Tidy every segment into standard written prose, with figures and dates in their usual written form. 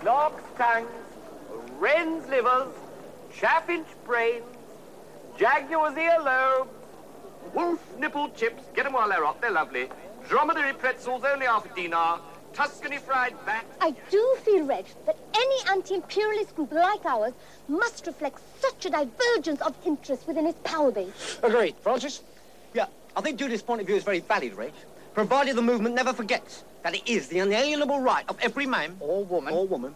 Logs, tongues, wren's livers, chaffinch brains, jaguar's earlobes, wolf nipple chips, get them while they're hot, they're lovely, dromedary pretzels, only half a dinar, Tuscany fried bat. I do feel, Reg, that any anti-imperialist group like ours must reflect such a divergence of interest within its power base. Agreed. Francis? Yeah, I think Judith's point of view is very valid, Reg, provided the movement never forgets that it is the unalienable right of every man Or woman.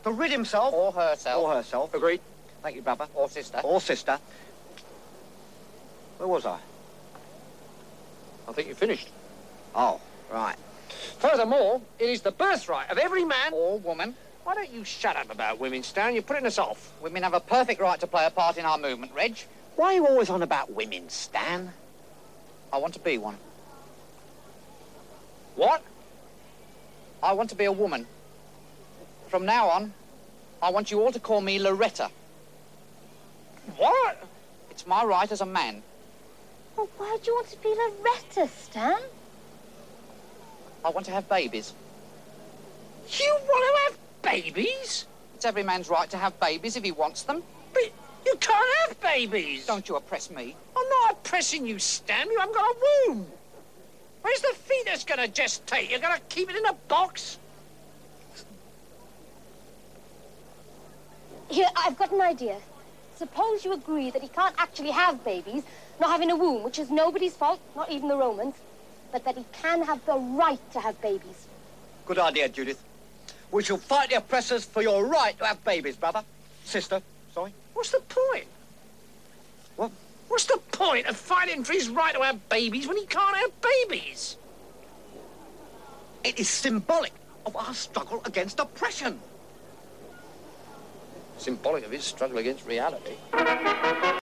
to rid himself Or herself. Agreed. Thank you, brother. Or sister. Or sister. Where was I? I think you finished. Oh, right. Furthermore, it is the birthright of every man or woman. Why don't you shut up about women, Stan? You're putting us off. Women have a perfect right to play a part in our movement, Reg. Why are you always on about women, Stan? I want to be one. What? I want to be a woman. From now on, I want you all to call me Loretta. What? It's my right as a man. Well, why do you want to be Loretta, Stan? I want to have babies. You want to have babies? It's every man's right to have babies if he wants them. But you can't have babies. Don't you oppress me. I'm not oppressing you, Stan. You haven't got a womb. Where's the fetus going to gestate? You're going to keep it in a box? Here, I've got an idea. Suppose you agree that he can't actually have babies, not having a womb, which is nobody's fault, not even the Romans, but that he can have the right to have babies. Good idea, Judith. We shall fight the oppressors for your right to have babies, brother. Sister, sorry. What's the point? What? What's the point of fighting for his right to have babies when he can't have babies? It is symbolic of our struggle against oppression. Symbolic of his struggle against reality.